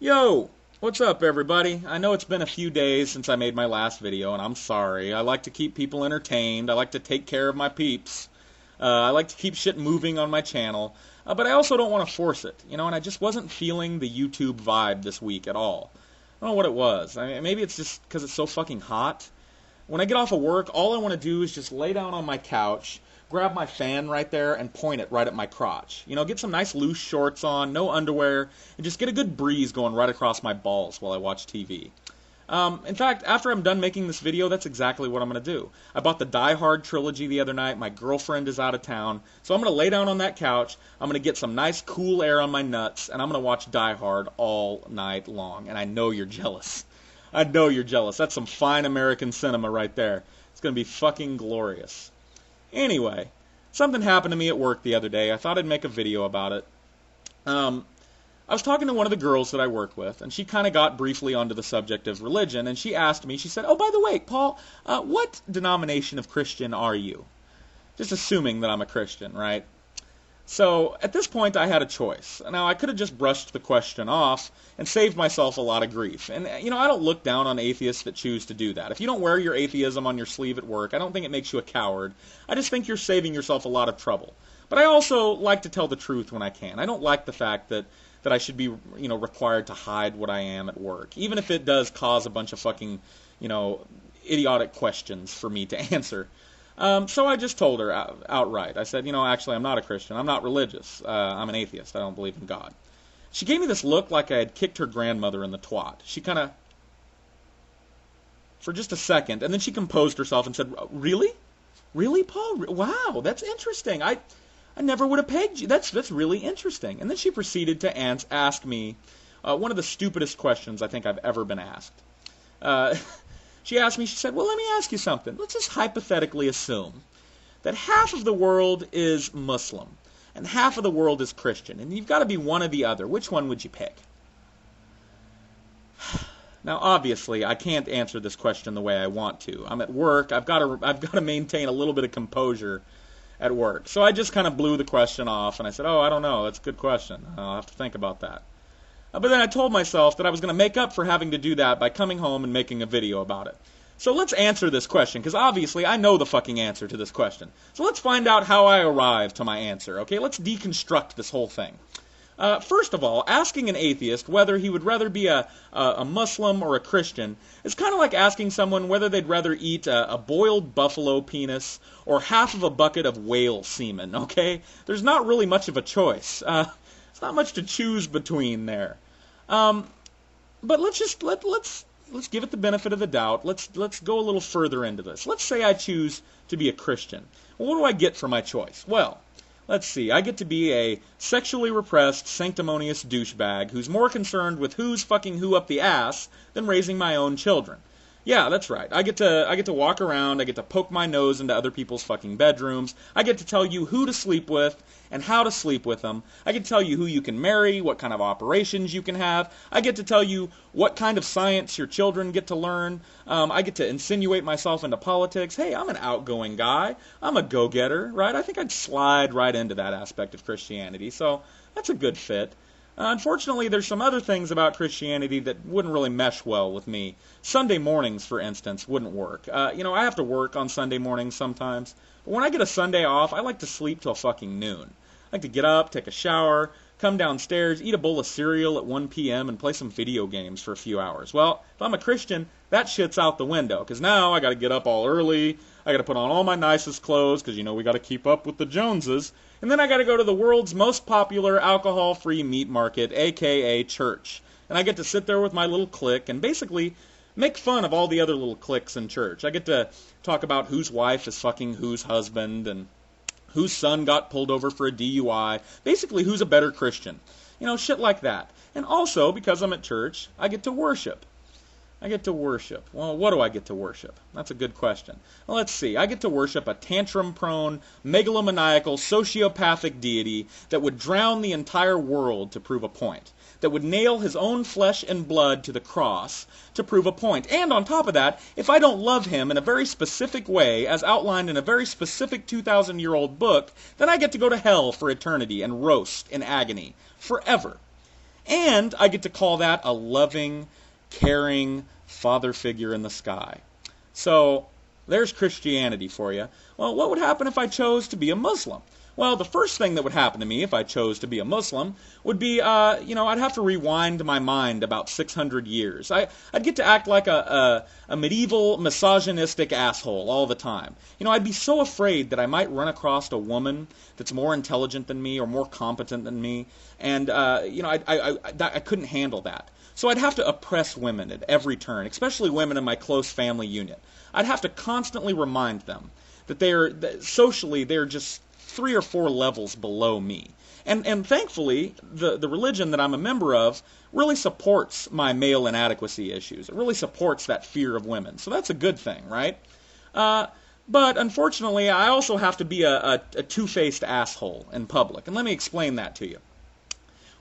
Yo, what's up everybody? I know it's been a few days since I made my last video, and I'm sorry. I like to keep people entertained. I like to take care of my peeps. I like to keep shit moving on my channel. But I also don't want to force it, and I just wasn't feeling the YouTube vibe this week at all. I don't know what it was. I mean, maybe it's just because it's so fucking hot. When I get off of work, all I want to do is just lay down on my couch, grab my fan right there, and point it right at my crotch. Get some nice loose shorts on, no underwear, and just get a good breeze going right across my balls while I watch TV. In fact, after I'm done making this video, that's exactly what I'm going to do. I bought the Die Hard trilogy the other night. My girlfriend is out of town, so I'm going to lay down on that couch. I'm going to get some nice cool air on my nuts, and I'm going to watch Die Hard all night long. And I know you're jealous. I know you're jealous. That's some fine American cinema right there. It's going to be fucking glorious. Anyway, something happened to me at work the other day. I thought I'd make a video about it. I was talking to one of the girls that I work with, and she kind of got briefly onto the subject of religion, and she asked me, she said, "Oh, by the way, Paul, what denomination of Christian are you?" Just assuming that I'm a Christian, right? So, at this point, I had a choice. Now, I could have just brushed the question off and saved myself a lot of grief. And, I don't look down on atheists that choose to do that. If you don't wear your atheism on your sleeve at work, I don't think it makes you a coward. I just think you're saving yourself a lot of trouble. But I also like to tell the truth when I can. I don't like the fact that I should be, required to hide what I am at work, even if it does cause a bunch of fucking, idiotic questions for me to answer. So I just told her outright. I said, actually, I'm not a Christian. I'm not religious. I'm an atheist. I don't believe in God. She gave me this look like I had kicked her grandmother in the twat. She kind of, for just a second, and then she composed herself and said, "Really? Really, Paul? Wow, that's interesting. I never would have pegged you. That's really interesting." And then she proceeded to ask me one of the stupidest questions I think I've ever been asked. She asked me, she said, "Well, let me ask you something. Let's just hypothetically assume that half of the world is Muslim and half of the world is Christian, and you've got to be one or the other. Which one would you pick?" Now, obviously, I can't answer this question the way I want to. I'm at work. I've got to maintain a little bit of composure at work. So I just kind of blew the question off, and I said, "Oh, I don't know. That's a good question. I'll have to think about that." But then I told myself that I was going to make up for having to do that by coming home and making a video about it. So let's answer this question, because obviously I know the fucking answer to this question. So let's find out how I arrived to my answer, okay? Let's deconstruct this whole thing. First of all, asking an atheist whether he would rather be a Muslim or a Christian is kind of like asking someone whether they'd rather eat a boiled buffalo penis or half of a bucket of whale semen, okay? There's not really much of a choice. It's not much to choose between there. But let's give it the benefit of the doubt. Let's go a little further into this. Let's say I choose to be a Christian. Well, what do I get for my choice? Well, let's see. I get to be a sexually repressed, sanctimonious douchebag who's more concerned with who's fucking who up the ass than raising my own children. Yeah, that's right. I get to walk around, I get to poke my nose into other people's fucking bedrooms. I get to tell you who to sleep with and how to sleep with them. I get to tell you who you can marry, what kind of operations you can have. I get to tell you what kind of science your children get to learn. I get to insinuate myself into politics. Hey, I'm an outgoing guy. I'm a go-getter, right? I think I'd slide right into that aspect of Christianity, so that's a good fit. Unfortunately, there's some other things about Christianity that wouldn't really mesh well with me. Sunday mornings, for instance, wouldn't work. I have to work on Sunday mornings sometimes. But when I get a Sunday off, I like to sleep till fucking noon. I like to get up, take a shower, come downstairs, eat a bowl of cereal at 1 p.m., and play some video games for a few hours. Well, if I'm a Christian, that shit's out the window, because now I got to get up all early, I got to put on all my nicest clothes, because, we got to keep up with the Joneses, and then I got to go to the world's most popular alcohol-free meat market, a.k.a. church. And I get to sit there with my little clique and basically make fun of all the other little cliques in church. I get to talk about whose wife is fucking whose husband and whose son got pulled over for a DUI. Basically, who's a better Christian. Shit like that. And also, because I'm at church, I get to worship. I get to worship. Well, what do I get to worship? That's a good question. Well, let's see. I get to worship a tantrum-prone, megalomaniacal, sociopathic deity that would drown the entire world to prove a point, that would nail his own flesh and blood to the cross to prove a point. And on top of that, if I don't love him in a very specific way, as outlined in a very specific 2,000-year-old book, then I get to go to hell for eternity and roast in agony forever. And I get to call that a loving, caring father figure in the sky. So there's Christianity for you. Well, what would happen if I chose to be a Muslim? Well, the first thing that would happen to me if I chose to be a Muslim would be, I'd have to rewind my mind about 600 years. I'd get to act like a medieval misogynistic asshole all the time. I'd be so afraid that I might run across a woman that's more intelligent than me or more competent than me, and, I couldn't handle that. So I'd have to oppress women at every turn, especially women in my close family unit. I'd have to constantly remind them that socially they're just 3 or 4 levels below me. And thankfully, the religion that I'm a member of really supports my male inadequacy issues. It really supports that fear of women. So that's a good thing, right? But unfortunately, I also have to be a two-faced asshole in public. And let me explain that to you.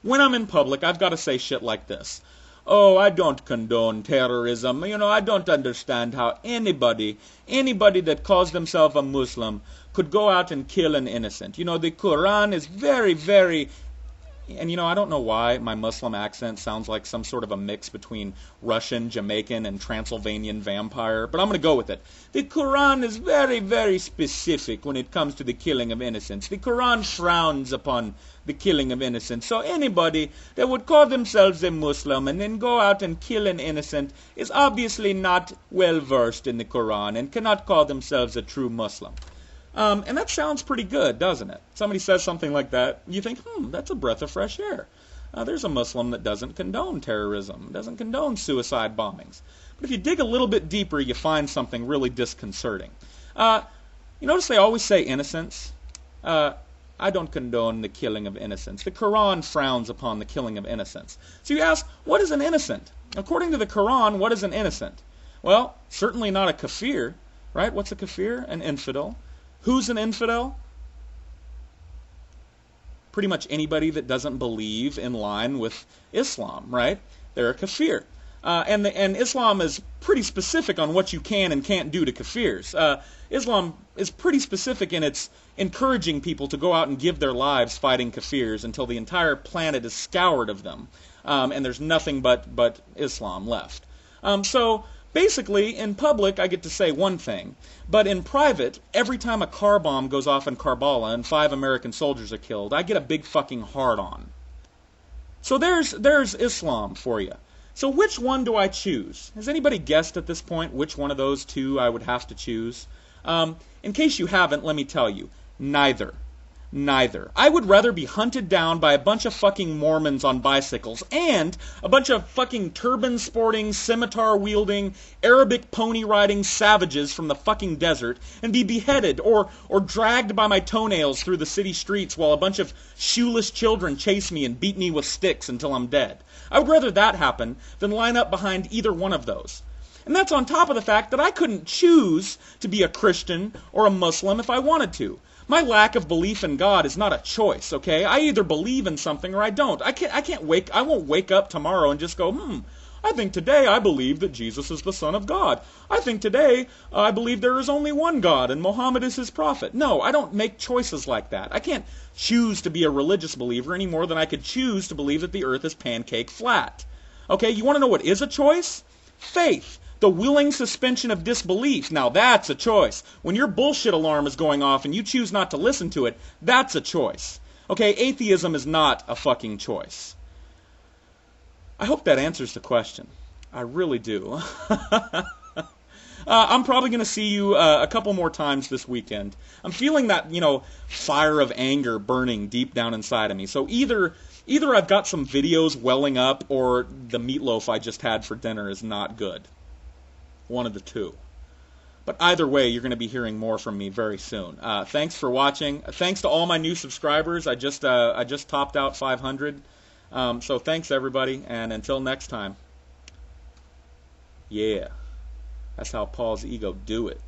When I'm in public, I've got to say shit like this. Oh, I don't condone terrorism. I don't understand how anybody that calls themselves a Muslim could go out and kill an innocent. The Quran is very, very... And, I don't know why my Muslim accent sounds like some sort of a mix between Russian, Jamaican, and Transylvanian vampire, but I'm going to go with it. The Quran is very, very specific when it comes to the killing of innocents. The Quran frowns upon the killing of innocents. So anybody that would call themselves a Muslim and then go out and kill an innocent is obviously not well versed in the Quran and cannot call themselves a true Muslim. And that sounds pretty good, doesn't it? Somebody says something like that, you think, that's a breath of fresh air. There's a Muslim that doesn't condone terrorism, doesn't condone suicide bombings. But if you dig a little bit deeper, you find something really disconcerting. You notice they always say innocents? I don't condone the killing of innocents. The Quran frowns upon the killing of innocents. So you ask, what is an innocent? According to the Quran, what is an innocent? Well, certainly not a kafir, right? What's a kafir? An infidel. Who's an infidel? Pretty much anybody that doesn't believe in line with Islam, right? They're a kafir. And Islam is pretty specific on what you can and can't do to kafirs. Islam is pretty specific in its encouraging people to go out and give their lives fighting kafirs until the entire planet is scoured of them, and there's nothing but Islam left. So basically, in public, I get to say one thing, but in private, every time a car bomb goes off in Karbala and 5 American soldiers are killed, I get a big fucking hard-on. So there's Islam for you. So which one do I choose? Has anybody guessed at this point which one of those two I would have to choose? In case you haven't, let me tell you, neither. Neither. I would rather be hunted down by a bunch of fucking Mormons on bicycles and a bunch of fucking turban-sporting, scimitar-wielding, Arabic pony-riding savages from the fucking desert and be beheaded or dragged by my toenails through the city streets while a bunch of shoeless children chase me and beat me with sticks until I'm dead. I would rather that happen than line up behind either one of those. And that's on top of the fact that I couldn't choose to be a Christian or a Muslim if I wanted to. My lack of belief in God is not a choice, okay? I either believe in something or I don't. I won't wake up tomorrow and just go, I think today I believe that Jesus is the Son of God. I think today I believe there is only one God and Muhammad is his prophet. No, I don't make choices like that. I can't choose to be a religious believer any more than I could choose to believe that the earth is pancake flat. Okay, you want to know what is a choice? Faith. The willing suspension of disbelief. Now that's a choice. When your bullshit alarm is going off and you choose not to listen to it, that's a choice. Okay, atheism is not a fucking choice. I hope that answers the question. I really do. I'm probably going to see you a couple more times this weekend. I'm feeling that, fire of anger burning deep down inside of me. So either I've got some videos welling up or the meatloaf I just had for dinner is not good. One of the two. But either way, you're going to be hearing more from me very soon. Thanks for watching. Thanks to all my new subscribers. I just topped out 500. So thanks, everybody. And until next time. Yeah. That's how Paul's ego do it.